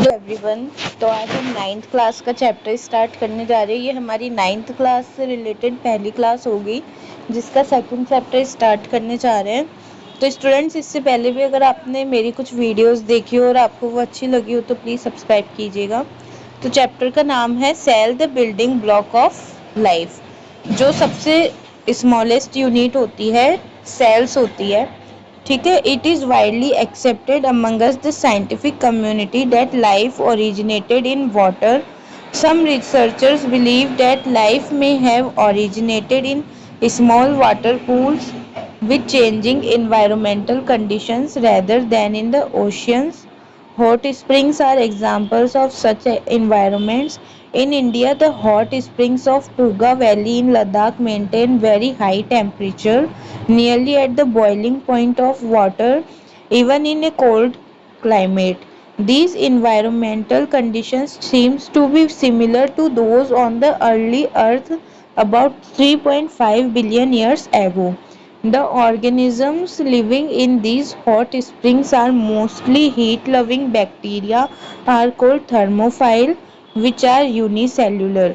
Everyone. तो आज हम 9th क्लास का चैप्टर स्टार्ट करने जा रहे हैं। ये हमारी 9th क्लास से रिलेटेड पहली क्लास होगी जिसका सेकंड चैप्टर स्टार्ट करने जा रहे हैं। तो स्टूडेंट्स, इससे पहले भी अगर आपने मेरी कुछ वीडियोस देखी हो और आपको वो अच्छी लगी हो तो प्लीज़ सब्सक्राइब कीजिएगा। तो चैप्टर का नाम है cell the building block of life. जो सबसे स्मॉलेस्ट यूनिट होती है सेल्स होती है, ठीक है। It is widely accepted amongst the scientific community that life originated in water. Some researchers believe that life may have originated in small water pools with changing environmental conditions rather than in the oceans. Hot springs are examples of such environments. In India, the hot springs of Puga Valley in Ladakh maintain very high temperature, nearly at the boiling point of water, even in a cold climate. These environmental conditions seem to be similar to those on the early Earth about 3.5 billion years ago. The organisms living in these hot springs are mostly heat-loving bacteria are called thermophile, which are unicellular.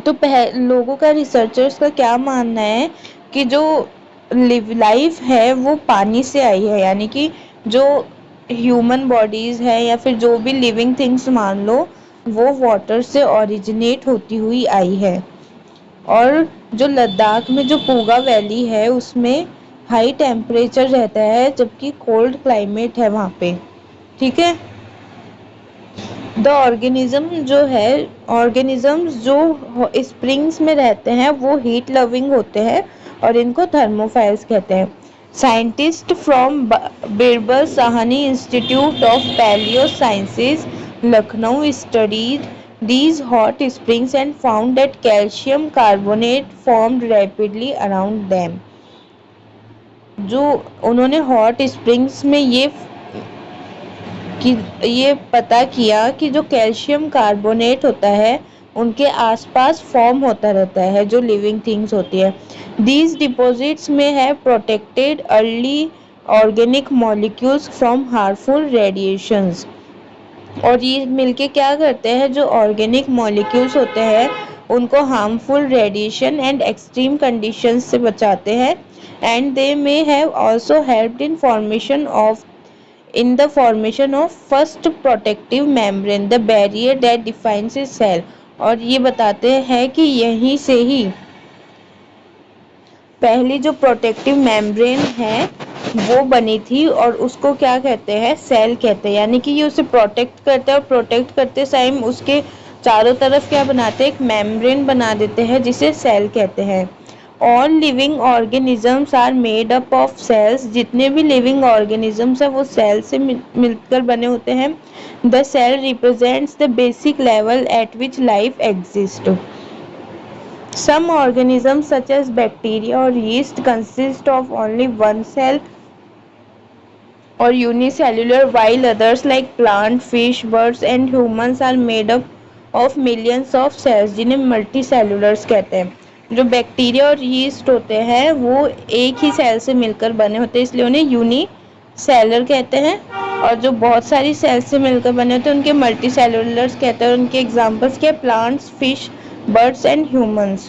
तो लोगों का researchers का क्या मानना है कि जो life है वो पानी से आई है, यानी कि जो ह्यूमन बॉडीज़ है या फिर जो भी लिविंग थिंग्स मान लो वो वाटर से ओरिजिनेट होती हुई आई है। और जो लद्दाख में जो पूगा वैली है उसमें हाई टेम्परेचर रहता है जबकि कोल्ड क्लाइमेट है वहाँ पे, ठीक है। द ऑर्गेनिज्म जो है ऑर्गेनिजम्स जो स्प्रिंग्स में रहते हैं वो हीट लविंग होते हैं और इनको थर्मोफाइल्स कहते हैं। Scientist from Birbal Sahni institute of palaeo sciences Lucknow studied these hot springs and found that calcium carbonate formed rapidly around them. जो उन्होंने हॉट स्प्रिंग्स में ये पता किया कि जो कैल्शियम कार्बोनेट होता है उनके आसपास फॉर्म होता रहता है जो लिविंग थिंग्स होती है। These deposits may have protected early organic molecules from harmful radiations. और ये मिलके क्या करते हैं, जो ऑर्गेनिक मॉलिक्यूल्स होते हैं उनको harmful radiation and extreme conditions से बचाते हैं। And they may have also helped in the formation of first protective membrane the barrier that defines a cell. और ये बताते हैं कि यहीं से ही पहली जो प्रोटेक्टिव मेम्ब्रेन है वो बनी थी और उसको क्या कहते हैं, सेल कहते हैं। यानी कि ये उसे प्रोटेक्ट करता है और प्रोटेक्ट करते टाइम उसके चारों तरफ क्या बनाते हैं, एक मेम्ब्रेन बना देते हैं जिसे सेल कहते हैं। All living organisms are made up of cells. जितने भी लिविंग ऑर्गेनिजम्स हैं वो सेल से मिलकर बने होते हैं। The cell represents the basic level at which life exist. Some organisms such as bacteria or yeast consist of only one cell or unicellular, while others like plant, fish, birds and humans are made up of millions of cells जिन्हें multicellulars कहते हैं। जो bacteria और yeast होते हैं वो एक ही cell से मिलकर बने होते हैं इसलिए उन्हें यूनिसेलर कहते हैं। और जो बहुत सारी सेल्स से मिलकर बने होते हैं उनके मल्टीसेलुलर्स कहते हैं। उनके एग्जाम्पल्स क्या, plants, fish, birds and humans.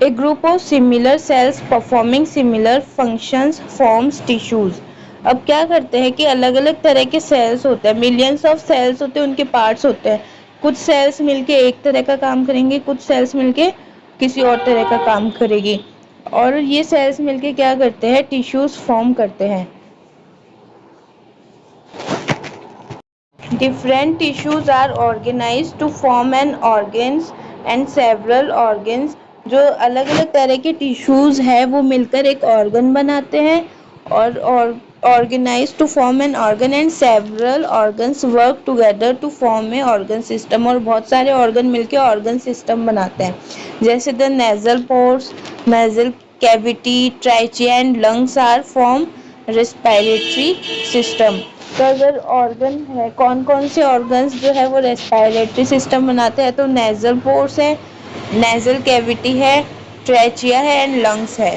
A group of similar cells performing similar functions forms tissues. अब क्या करते हैं कि अलग अलग तरह के सेल्स होते हैं, मिलियंस ऑफ सेल्स होते हैं, उनके पार्ट्स होते हैं। कुछ सेल्स मिलके एक तरह का काम करेंगे, कुछ सेल्स मिलके किसी और तरह का काम करेगी और ये सेल्स मिलके क्या करते हैं, टिश्यूज फॉर्म करते हैं। Different tissues are organized to form an organs and several organs. जो अलग अलग तरह के टिश्यूज़ है वो मिलकर एक ऑर्गन बनाते हैं और organise to form an organ and several organs work together to form a organ system. और बहुत सारे ऑर्गन मिलकर ऑर्गन सिस्टम बनाते हैं जैसे the nasal pores, nasal cavity, trachea and lungs are form respiratory system. तो अगर ऑर्गन है, कौन कौन से ऑर्गन्स जो है वो रेस्पिरेटरी सिस्टम बनाते हैं, तो नेजल पोर्स है, नेजल कैविटी है, ट्रैचिया है एंड लंग्स है।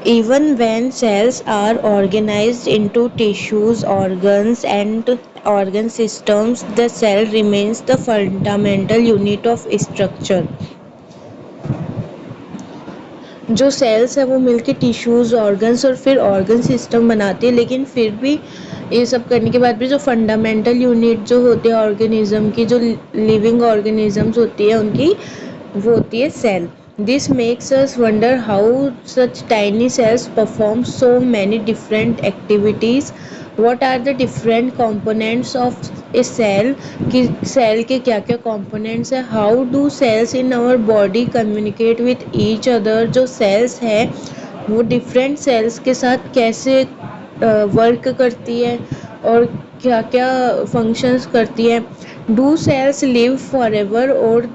Even when cells are organized into tissues, organs, and organ systems, the cell remains the fundamental unit of structure. जो सेल्स है वो मिलके टिश्यूज़, ऑर्गन्स और फिर ऑर्गन सिस्टम बनाती है, लेकिन फिर भी ये सब करने के बाद भी जो फंडामेंटल यूनिट जो होती है ऑर्गेनिज्म की, जो लिविंग ऑर्गेनिजम्स होती है उनकी, वो होती है cell. This makes us wonder how such tiny cells perform so many different activities. What are the different components of a cell, कि सेल के क्या क्या कंपोनेंट्स हैं. How do cells in our body communicate with each other. जो cells है वो different cells के साथ कैसे वर्क करती है और क्या क्या फंक्शंस करती है. Do cells live forever or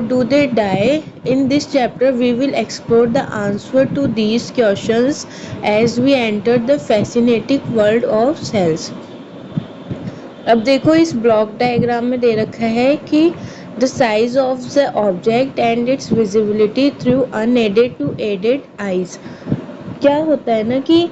do they die. In this chapter we will explore the answer to these questions as we enter the fascinating world of cells. अब देखो इस ब्लॉक डायग्राम में दे रखा है कि the size of the object and its visibility through unaided to aided eyes. क्या होता है ना कि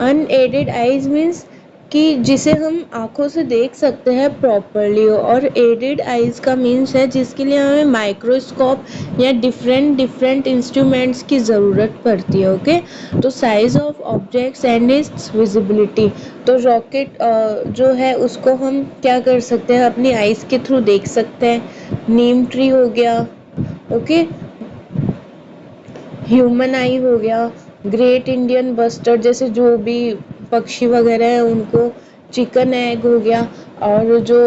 अनएडेड आइज मीन्स कि जिसे हम आंखों से देख सकते हैं प्रॉपरली, और एडेड आइज का मीन्स है जिसके लिए हमें माइक्रोस्कोप या डिफरेंट इंस्ट्रूमेंट्स की ज़रूरत पड़ती है. ओके, तो size of objects and its visibility. तो रॉकेट जो है उसको हम क्या कर सकते हैं, अपनी आइज़ के थ्रू देख सकते हैं. नीम ट्री हो गया, ओके, ह्यूमन आई हो गया, ग्रेट इंडियन बस्टर्ड जैसे जो भी पक्षी वगैरह है उनको, चिकन एग हो गया. और जो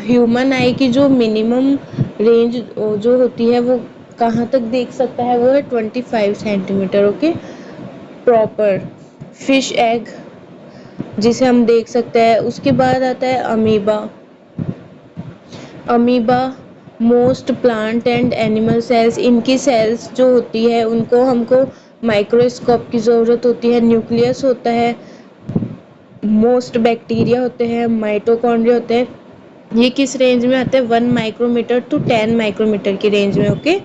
ह्यूमन आई की जो मिनिमम रेंज जो होती है वो कहाँ तक देख सकता है, वो है 25 centimetre. Okay, proper fish egg जिसे हम देख सकते हैं. उसके बाद आता है amoeba most plant and animal cells. इनकी सेल्स जो होती है उनको हमको माइक्रोस्कोप की ज़रूरत होती है. न्यूक्लियस होता है, मोस्ट बैक्टीरिया होते हैं, माइटोकॉन्ड्रिया होते हैं. ये किस रेंज में आते हैं, 1 माइक्रोमीटर टू 10 माइक्रोमीटर की रेंज में. ओके,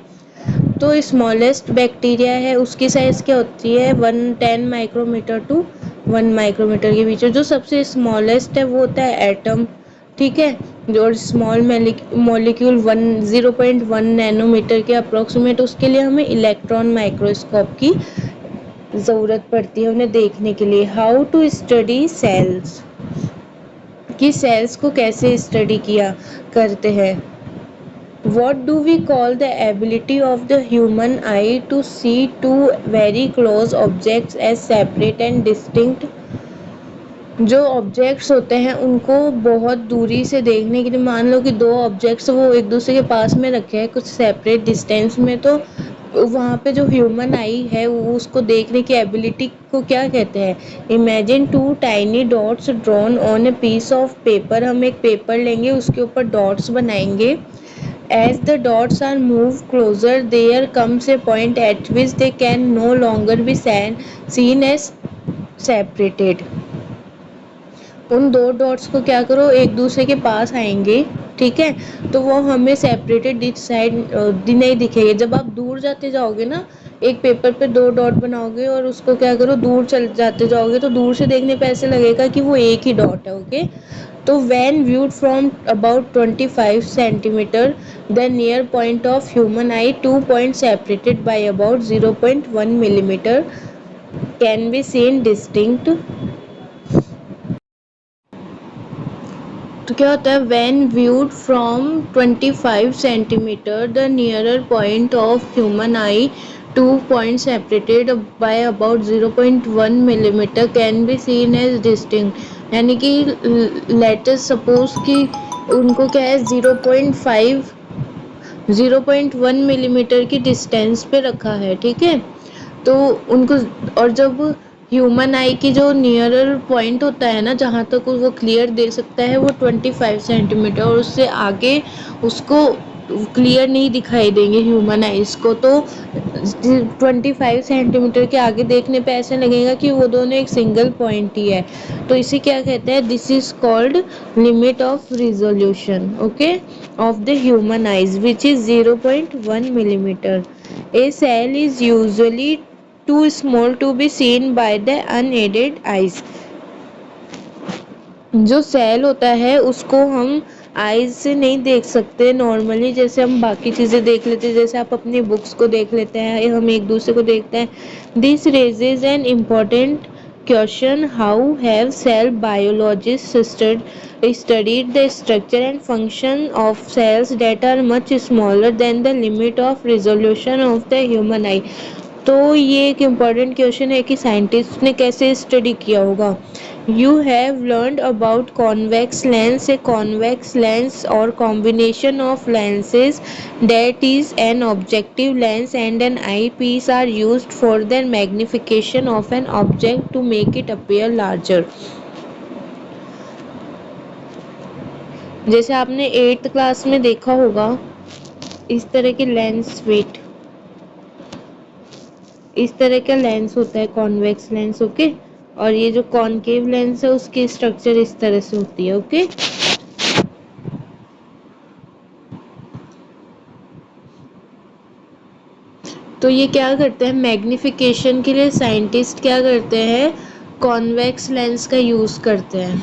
तो स्मॉलेस्ट बैक्टीरिया है उसकी साइज़ क्या होती है, 10 माइक्रोमीटर टू 1 माइक्रोमीटर के बीच में. जो सबसे स्मॉलेस्ट है वो होता है एटम, ठीक है. जो स्मॉल मॉलिक्यूल 0.1 नैनोमीटर के अप्रोक्सीमेट, उसके लिए हमें इलेक्ट्रॉन माइक्रोस्कोप की ज़रूरत पड़ती है उन्हें देखने के लिए. हाउ टू स्टडी सेल्स, कि सेल्स को कैसे स्टडी किया करते हैं. What do we call the ability of the human eye to see two very close objects as separate and distinct. जो ऑब्जेक्ट्स होते हैं उनको बहुत दूरी से देखने के लिए, मान लो कि दो ऑब्जेक्ट्स वो एक दूसरे के पास में रखे हैं कुछ सेपरेट डिस्टेंस में, तो वहाँ पे जो ह्यूमन आई है वो उसको देखने की एबिलिटी को क्या कहते हैं. Imagine two tiny dots drawn on a piece of paper. हम एक पेपर लेंगे, उसके ऊपर डॉट्स बनाएंगे. As the dots are moved closer, there comes a point at which they can no longer be seen as separated. उन दो dots को क्या करो, एक दूसरे के पास आएंगे, ठीक है, तो वो हमें सेपरेटेड इच साइड नहीं दिखेंगे. जब आप दूर जाते जाओगे ना, एक पेपर पे दो डॉट बनाओगे और उसको क्या करो दूर चल जाते जाओगे, तो दूर से देखने पे ऐसे लगेगा कि वो एक ही डॉट है. ओके, तो when viewed from about 25 centimeter, the near point of human eye, 2 points separated by about 0.1 millimeter, can be seen distinct. तो क्या होता है, when viewed from 25 centimeter, the nearer point of human eye, 2 points separated by about 0.1 millimeter, can be seen as distinct. यानी कि latest suppose कि उनको क्या है 0.1 मिलीमीटर की डिस्टेंस पे रखा है, ठीक है, तो उनको, और जब ह्यूमन आई की जो नियरर पॉइंट होता है ना जहाँ तक वो क्लियर दे सकता है वो 25 सेंटीमीटर, और उससे आगे उसको क्लियर नहीं दिखाई देंगे ह्यूमन आइज को। तो 25 सेंटीमीटर के आगे देखने पे ऐसे लगेगा कि वो दोनों एक सिंगल पॉइंट ही है। तो इसे क्या कहते हैं, this is called limit of resolution, okay, of the human eyes which is 0.1 millimetre. A cell is usually too small to be seen by the unaided eyes। जो सेल होता है उसको हम आईज से नहीं देख सकते नॉर्मली, जैसे हम बाकी चीज़ें देख लेते हैं, जैसे आप अपनी बुक्स को देख लेते हैं, हम एक दूसरे को देखते हैं। This raises an important question, how have cell biologist studied the structure and function of cells that are much smaller than the limit of resolution of the human eye। तो ये एक इम्पॉर्टेंट क्वेश्चन है कि scientist ने कैसे study किया होगा। You have learned about convex lens। A convex lens or combination of lenses, that is an objective lens and an eyepiece, are used for the magnification of an object to make it appear larger। जैसे आपने 8th class में देखा होगा इस तरह के lens, wait, इस तरह का लेंस होता है कॉन्वेक्स लेंस, ओके। और ये जो कॉनकेव लेंस है उसकी स्ट्रक्चर इस तरह से होती है, ओके। तो ये क्या करते हैं, मैग्निफिकेशन के लिए साइंटिस्ट क्या करते हैं, कॉन्वेक्स लेंस का यूज करते हैं।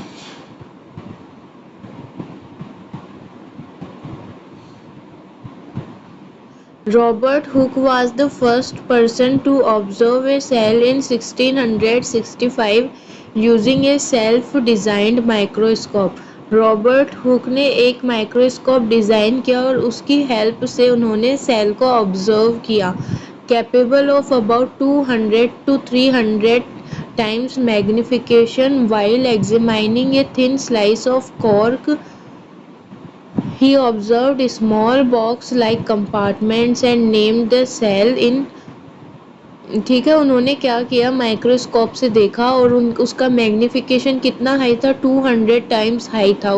Robert Hooke was the first person to observe a cell in 1665 using a self-designed microscope। Robert Hooke ने एक माइक्रोस्कोप डिज़ाइन किया और उसकी हेल्प से उन्होंने सेल को ऑब्जर्व किया। Capable of about 200 to 300 times magnification while examining a thin slice of cork, he observed small box-like compartments and named the cell in। ठीक है, उन्होंने क्या किया, माइक्रोस्कोप से देखा और उसका मैग्निफिकेशन कितना हाई था, 200 टाइम्स हाई था,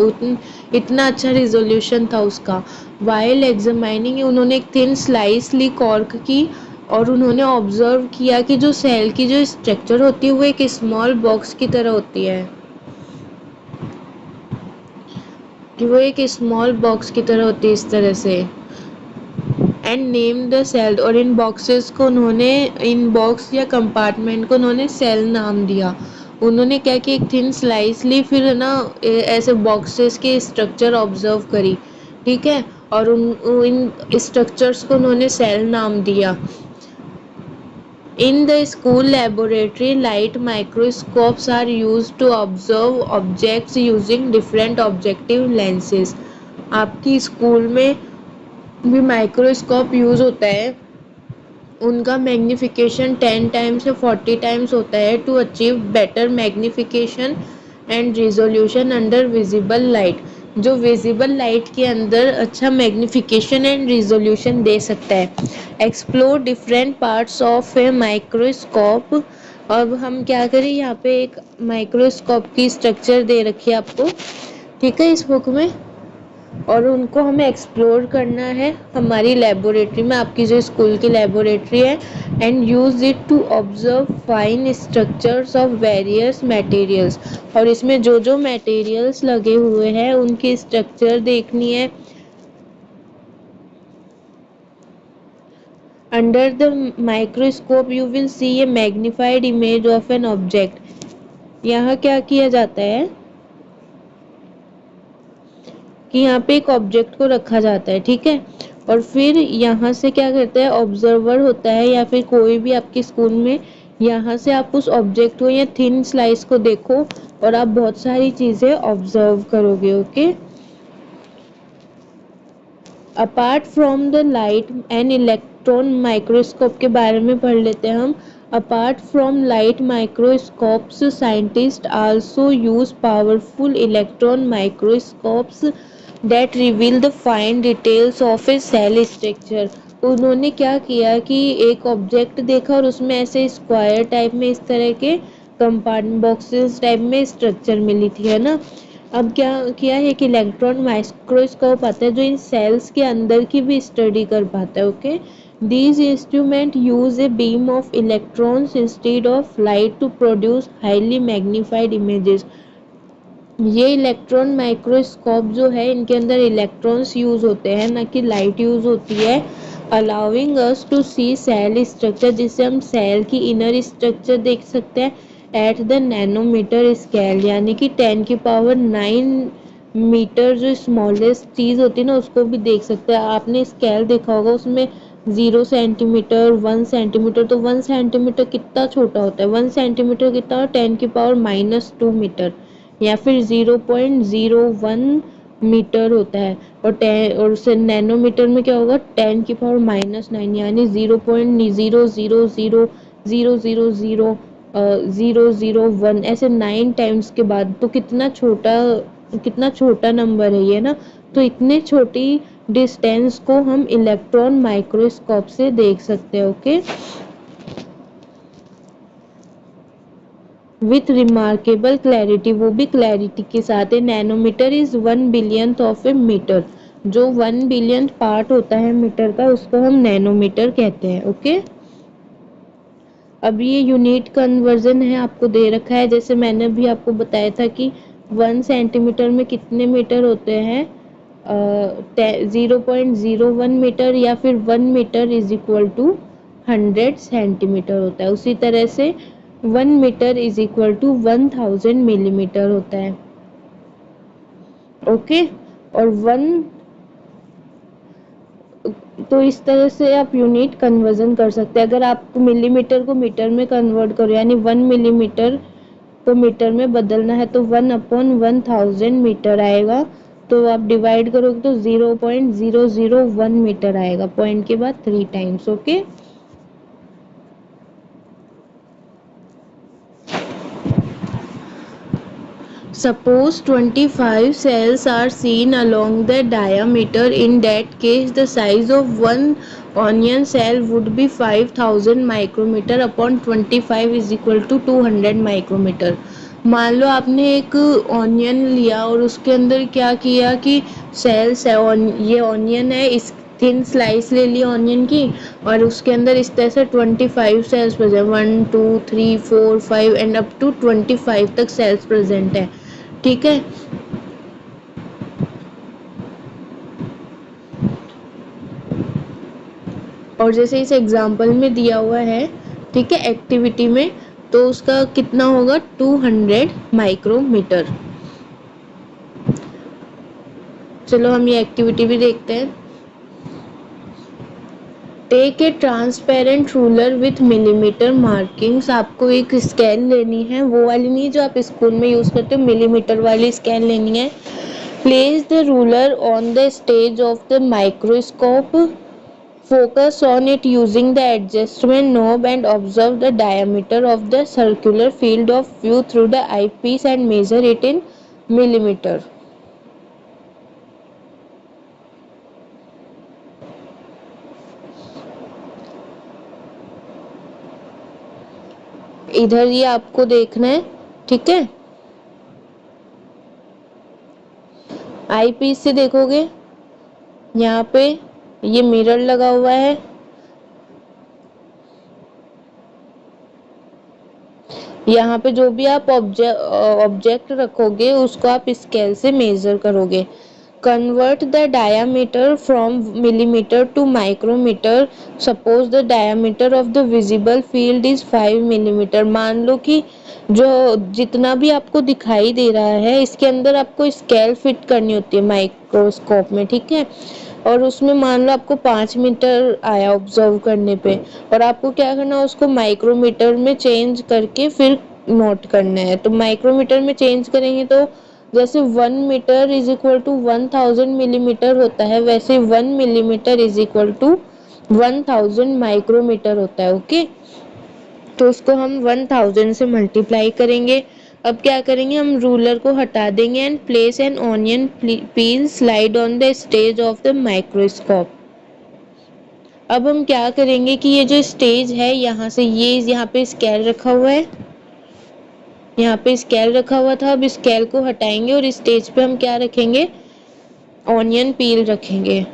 इतना अच्छा रिजोल्यूशन था उसका। वाइल एग्जामाइनिंग, उन्होंने एक थिन स्लाइस ली कॉर्क की और उन्होंने ऑब्जर्व किया कि जो सेल की जो स्ट्रक्चर होती है वो एक स्मॉल बॉक्स की तरह होती है, कि वो एक स्मॉल बॉक्स की तरह होती है इस तरह से। एंड नेम द सेल, और इन बॉक्सेस को उन्होंने, इन बॉक्स या कंपार्टमेंट को उन्होंने सेल नाम दिया। उन्होंने क्या कि एक थिन स्लाइस ली, फिर ना ऐसे बॉक्सेस के स्ट्रक्चर ऑब्जर्व करी, ठीक है, और इन स्ट्रक्चर्स को उन्होंने सेल नाम दिया। In the school laboratory, light microscopes are used to observe objects using different objective lenses। आपकी स्कूल में भी माइक्रोस्कोप यूज़ होता है, उनका मैग्निफिकेशन 10 टाइम्स या 40 टाइम्स होता है to achieve better magnification and resolution under visible light. जो विजिबल लाइट के अंदर अच्छा मैग्निफिकेशन एंड रिजोल्यूशन दे सकता है। Explore different parts of a microscope. अब हम क्या करें, यहाँ पे एक माइक्रोस्कोप की स्ट्रक्चर दे रखी है आपको, ठीक है, इस बुक में, और उनको हमें एक्सप्लोर करना है हमारी लेबोरेटरी में, आपकी जो स्कूल की लेबोरेटरी है। And use it to observe fine structures of various materials. और इसमें जो जो मटेरियल्स लगे हुए हैं उनकी स्ट्रक्चर देखनी है। Under the microscope you will see A magnified image of an object. यहाँ क्या किया जाता है कि यहाँ पे एक ऑब्जेक्ट को रखा जाता है, ठीक है, और फिर यहाँ से क्या करता है, ऑब्जर्वर होता है या फिर कोई भी आपके स्कूल में, यहाँ से आप उस ऑब्जेक्ट को या थिन स्लाइस को देखो और आप बहुत सारी चीज़ें ऑब्जर्व करोगे, okay. Apart from the light and electron microscope के बारे में पढ़ लेते हैं हम। Apart from light microscopes, scientist also use powerful electron microscopes that reveal the fine details of a cell structure। उन्होंने क्या किया कि एक ऑब्जेक्ट देखा और उसमें ऐसे स्क्वायर टाइप में इस तरह के कंपार्टमेंट बॉक्सेस टाइप में स्ट्रक्चर मिली थी, है ना। अब क्या किया है कि इलेक्ट्रॉन माइक्रोस्कोप आता है जो इन सेल्स के अंदर की भी स्टडी कर पाता है। Okay, these instrument use a beam of electrons instead of light to produce highly magnified images. ये इलेक्ट्रॉन माइक्रोस्कोप जो है इनके अंदर इलेक्ट्रॉन्स यूज होते हैं, ना कि लाइट यूज होती है। Allowing us to see cell structure, जिससे हम सेल की इनर स्ट्रक्चर देख सकते हैं एट द नैनोमीटर स्केल, यानी कि 10⁹ मीटर जो स्मॉलेस्ट चीज होती है ना उसको भी देख सकते हैं। आपने स्केल देखा होगा, उसमें 0 सेंटीमीटर 1 सेंटीमीटर, तो 1 सेंटीमीटर कितना छोटा होता है, 1 सेंटीमीटर कितना, 10⁻²मीटर या फिर 0.01 मीटर होता है। और उससे नैनोमीटर में क्या होगा, 10⁻⁹ यानी 0.000000001, ऐसे 9 टाइम्स के बाद। तो कितना छोटा नंबर है ये ना। तो इतने छोटी डिस्टेंस को हम इलेक्ट्रॉन माइक्रोस्कोप से देख सकते हैं। ओके, विथ रिमार्केबल क्लैरिटी, वो भी क्लैरिटी के साथ है। Nanometre is 1 billionth of a metre, जो 1 बिलियंथ पार्ट होता है मीटर का उसको हम नैनोमीटर कहते हैं। ओके, अब ये यूनिट कन्वर्जन है, आपको दे रखा है। जैसे मैंने भी आपको बताया था कि 1 सेंटीमीटर में कितने मीटर होते हैं, 0.01 मीटर, या फिर 1 metre is equal to 100 centimetre होता है। उसी तरह से 1 metre is equal to 1000 millimetre होता है। ओके, और तो इस तरह से आप यूनिट कन्वर्जन कर सकते हैं। अगर आप मिलीमीटर को मीटर में कन्वर्ट करो, यानी 1 मिलीमीटर को मीटर में बदलना है, तो 1/1000 मीटर आएगा। तो आप डिवाइड करोगे तो 0.001 मीटर आएगा, पॉइंट के बाद 3 times. Okay, suppose 25 cells are seen along the diameter. In that case the size of one onion cell would be 5000 micrometer upon 25 is equal to 200 micrometer. मान लो आपने एक ऑनियन लिया और उसके अंदर क्या किया कि सेल्स है, ये ऑनियन है, इस थिन स्लाइस ले ली ऑनियन की, और उसके अंदर इस तरह से 25 cells present, 1 2 3 4 5 and up to 25 तक सेल्स प्रेजेंट है। ठीक है, और जैसे इस एग्जाम्पल में दिया हुआ है, ठीक है, एक्टिविटी में, तो उसका कितना होगा, 200 माइक्रोमीटर। चलो हम ये एक्टिविटी भी देखते हैं। Take a transparent ruler with millimetre markings. आपको एक स्केल लेनी है, वो वाली नहीं जो आप स्कूल में यूज करते हो, मिलीमीटर वाली स्केल लेनी है। Place the ruler on the stage of the microscope, focus on it using the adjustment knob and observe the diameter of the circular field of view through the eyepiece and measure it in millimeter. इधर ये आपको देखना है, ठीक है, आई piece से देखोगे, यहाँ पे ये मिरर लगा हुआ है, यहाँ पे जो भी आप ऑब्जेक्ट रखोगे उसको आप स्केल से मेजर करोगे। Convert the diameter from millimeter to micrometer. Suppose the diameter of the visible field is 5 millimeter. मान लो कि जो जितना भी आपको दिखाई दे रहा है इसके अंदर आपको स्केल फिट करनी होती है माइक्रोस्कोप में, ठीक है, और उसमें मान लो आपको 5 मीटर आया ऑब्जर्व करने पे, और आपको क्या करना है, उसको माइक्रोमीटर में चेंज करके फिर नोट करना है। तो माइक्रोमीटर में चेंज करेंगे तो जैसे 1 metre is equal to 1000 millimetre होता है, वैसे 1 millimetre is equal to 1000 micrometre होता है। ओके, तो उसको हम 1000 से मल्टीप्लाई करेंगे। अब क्या करेंगे, हम रूलर को हटा देंगे and place N onion peel slide on the stage of the microscope. अब हम क्या करेंगे कि ये जो स्टेज है यहाँ से, ये यहाँ पे स्केल रखा हुआ है, यहाँ पे स्केल रखा हुआ था, अब स्केल को हटाएंगे और इस स्टेज पे हम क्या रखेंगे, ऑनियन पील रखेंगे।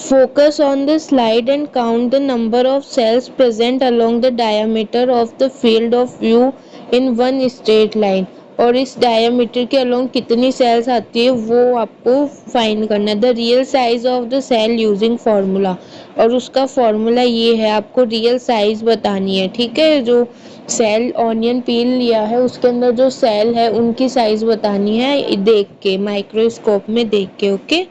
Focus on the slide and count the number of cells present along the diameter of the field of view in one straight line. और इस डायमीटर के अलोंग कितनी सेल्स आती है वो आपको फाइंड करना है। The real size of the cell using formula, और उसका फार्मूला ये है, आपको रियल साइज बतानी है, ठीक है। जो सेल ऑनियन पील लिया है उसके अंदर जो सेल है उनकी साइज बतानी है देख के, माइक्रोस्कोप में देख के, ओके।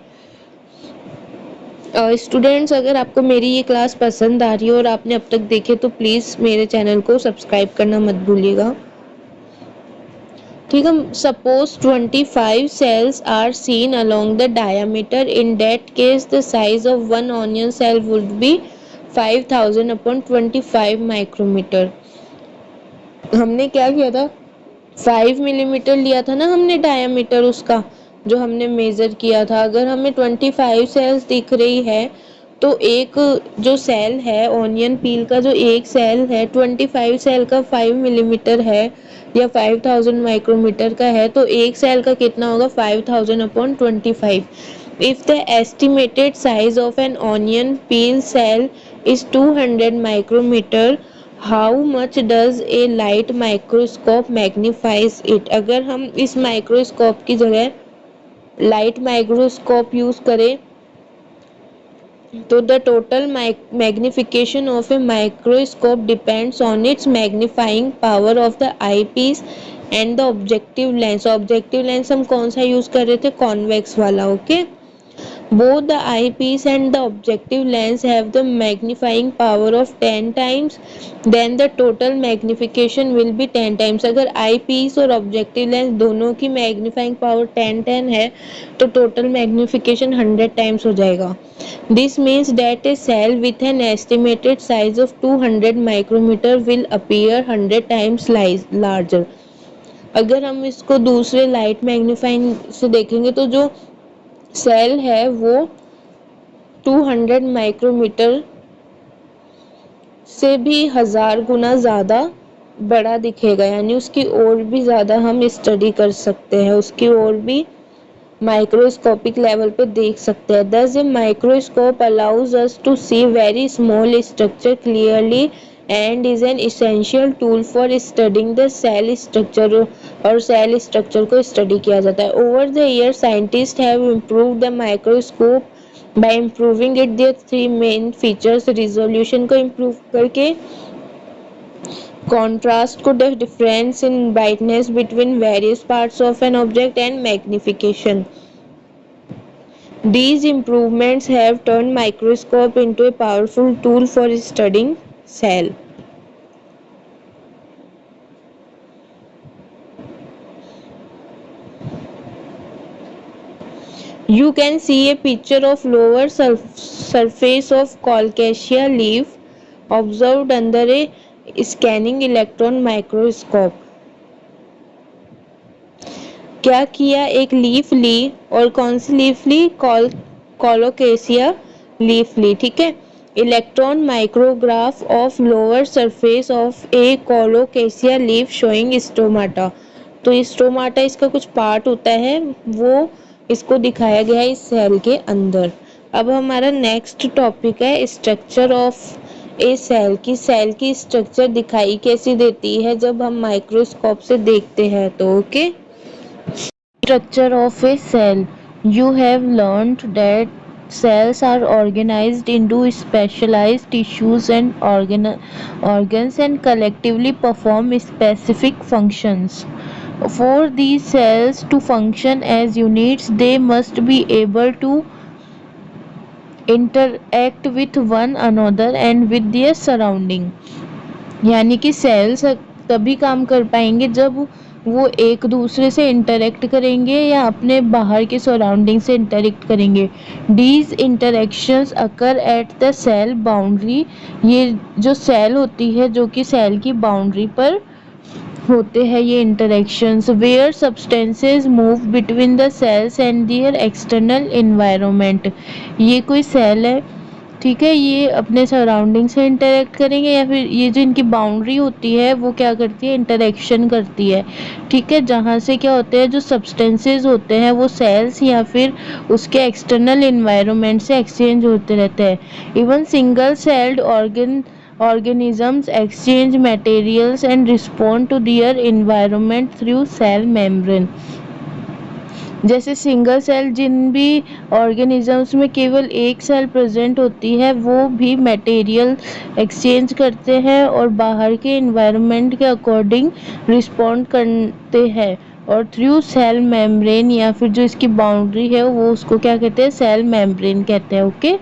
स्टूडेंट्स, अगर आपको मेरी ये क्लास पसंद आ रही है और आपने अब तक देखे तो प्लीज़ मेरे चैनल को सब्सक्राइब करना मत भूलिएगा, ठीक है। Suppose 25 cells are seen along the diameter, in that case the size of one onion cell would be 5000 upon 25 micrometre. हमने क्या किया था, 5 मिलीमीटर लिया था ना हमने डायामीटर उसका, जो हमने मेज़र किया था। अगर हमें 25 सेल्स दिख रही है तो एक जो सेल है ऑनियन पील का, जो एक सेल है 25 सेल का 5 मिलीमीटर है या 5000 माइक्रोमीटर का है, तो एक सेल का कितना होगा, 5000 upon 25। If the estimated size of an onion peel cell is 200 micrometer, how much does a light microscope magnifies it? अगर हम इस माइक्रोस्कोप की जगह लाइट माइक्रोस्कोप यूज करें तो the total magnification of a microscope depends on its magnifying power of the eyepiece and the objective lens. Objective lens हम कौन सा यूज कर रहे थे, कॉन्वेक्स वाला, okay. Both the eyepiece and the objective lens have the magnifying power of 10 times, then the total magnification will be 10 times। अगर eyepiece और objective lens दोनों की magnifying power 10 है तो total magnification 100 times हो जाएगा। This means that a cell with an estimated size of 200 micrometer will appear 100 times larger। अगर हम इसको दूसरे लाइट मैग्नीफाइंग से देखेंगे तो जो सेल है वो 200 माइक्रोमीटर से भी 1000 गुना ज़्यादा बड़ा दिखेगा, यानी उसकी और भी ज़्यादा हम स्टडी कर सकते हैं, उसकी और भी माइक्रोस्कोपिक लेवल पे देख सकते हैं। Thus a microscope allows us to see very small structure clearly and is an essential tool for studying the cell structure, और सेल स्ट्रक्चर को स्टडी किया जाता है। Over the year scientist have improved the microscope by improving it their 3 main features. Resolution को improve करके, contrast को, difference in brightness between various parts of an object, and magnification. These improvements have turned microscope into a powerful tool for studying cell. You can see a picture of lower surface of colocasia leaf observed under a scanning electron microscope. क्या किया, एक leaf ली, और कौन सी leaf ली, colocasia leaf ली, ठीक है। Electron micrograph of lower surface of A colocasia leaf showing stomata. तो stomata इसका कुछ पार्ट होता है, वो इसको दिखाया गया है इस सेल के अंदर। अब हमारा नेक्स्ट टॉपिक है स्ट्रक्चर ऑफ ए सेल की स्ट्रक्चर दिखाई कैसी देती है जब हम माइक्रोस्कोप से देखते हैं तो, okay. Structure of a cell, you have learned that cells are organized into specialized tissues and organs and collectively perform specific functions. For these cells to function as units, they must be able to interact with one another and with their surrounding। यानी कि sales तभी काम कर पाएंगे जब वो एक दूसरे से इंटरेक्ट करेंगे या अपने बाहर के सराउंडिंग से इंटरेक्ट करेंगे। These interactions occur at the cell boundary, ये जो सेल होती है जो कि सेल की बाउंड्री पर होते हैं ये interactions where substances move between the cells and their external environment. ये कोई सेल है, ठीक है, ये अपने सराउंडिंग से इंटरेक्ट करेंगे या फिर ये जो इनकी बाउंड्री होती है वो क्या करती है, इंटरेक्शन करती है, ठीक है, जहाँ से क्या होते हैं जो सब्सटेंसेस होते हैं वो सेल्स या फिर उसके एक्सटर्नल एनवायरनमेंट से एक्सचेंज होते रहते हैं। Even single celled organisms exchange materials and respond to their environment through cell membrane। जैसे सिंगल सेल जिन भी ऑर्गेनिजम्स में केवल एक सेल प्रेजेंट होती है वो भी मटेरियल एक्सचेंज करते हैं और बाहर के एनवायरनमेंट के अकॉर्डिंग रिस्पॉन्ड करते हैं, और थ्रू सेल मेम्ब्रेन या फिर जो इसकी बाउंड्री है वो उसको क्या कहते हैं, सेल मेम्ब्रेन कहते हैं। Okay,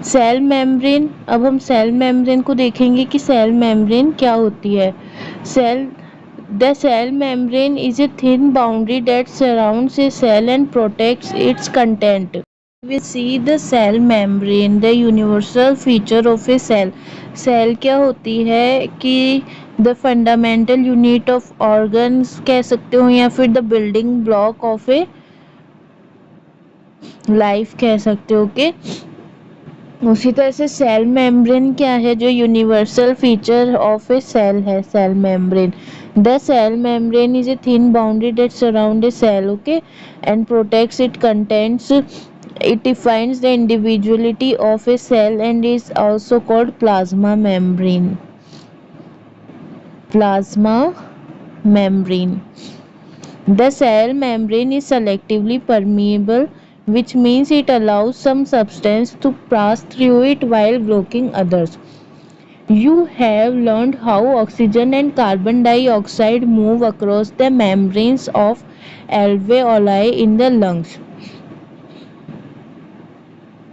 cell membrane. अब हम सेल मेम्ब्रेन को देखेंगे कि सेल मेम्ब्रेन क्या होती है। Cell The cell membrane is a thin boundary that surrounds a cell and protects its content. We see the cell membrane, the universal feature of a cell. Cell क्या होती है कि the fundamental unit of organs कह सकते हो या फिर the building block of a life कह सकते हो। ओके, उसी तरह से सेल मेम्ब्रेन क्या है, जो universal feature of a cell है, cell membrane. The cell membrane is a thin boundary that surround a cell, okay, and protects it contents. It defines the individuality of a cell and is also called plasma membrane. Plasma membrane. The cell membrane is selectively permeable, which means it allows some substance to pass through it while blocking others. You have learned how oxygen and carbon dioxide move across the membranes of alveoli in the lungs.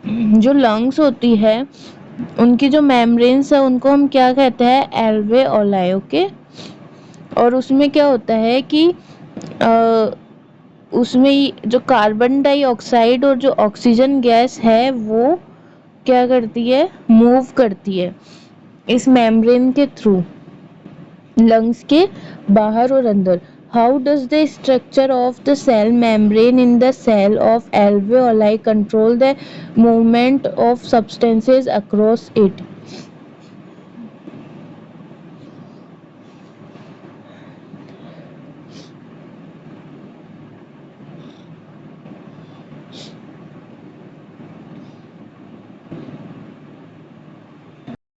जो lungs होती है उनकी जो membranes है उनको हम क्या कहते हैं, एल्वेओलाई। ओके, और उसमें क्या होता है कि उसमें जो कार्बन डाइऑक्साइड और जो ऑक्सीजन गैस है वो क्या करती है, मूव करती है इस मेम्ब्रेन के थ्रू लंग्स के बाहर और अंदर। How does the structure of the cell membrane in the cell of alveoli control the movement of substances across it.